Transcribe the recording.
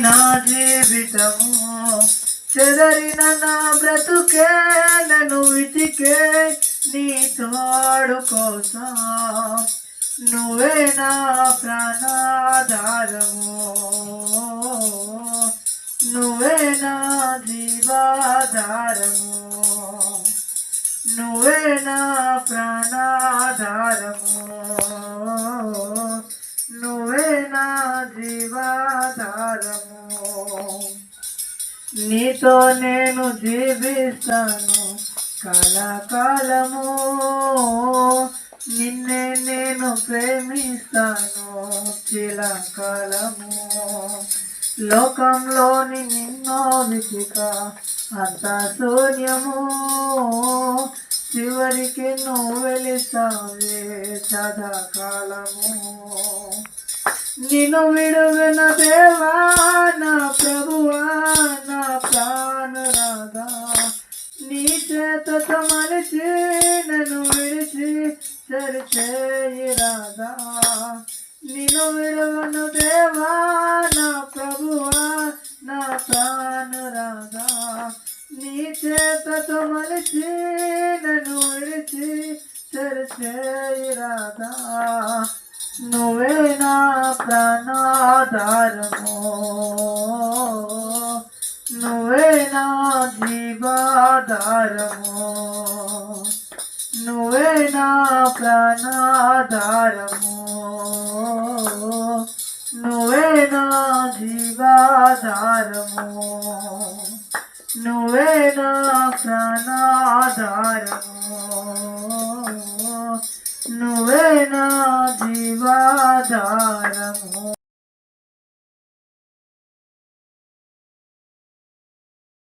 నా జీవితము చెదరిన నా బ్రతుకే నన్ను వెతికే నీ తోడు కోసం నువ్వే నా ప్రాణాధారము నువ్వే నా జీవాధారము నువ్వే నా ప్రాణాధారము నువ్వే నా జీవాధారము నీతో నేను జీవిస్తాను కలకాలము నిన్నే నేను ప్రేమిస్తాను చిరకాలము లోకంలోని నిన్నో విధిక అంత శూన్యము చివరికి నువ్వు వెళితావే సదాకాలము నిన్ను విడువన దేవా నా ప్రభువా నా ప్రాణరాగా నీ చేతతో మలిచి నన్ను విడిచి సరిచేయి రాదా నిన్ను విడువన దేవా నా ప్రభువా నా ప్రాణరాగా నీ చేతతో మలిచి నన్ను విడిచి సరిచేయి రాదా నువ్వే నా ప్రాణాధారము నువ్వే నా జీవాధారము నువ్వే నా ప్రాణాధారము నువ్వే నా జీవాధారము నువ్వే నా ప్రాణాధారము నువ్వే నా జీవాధారము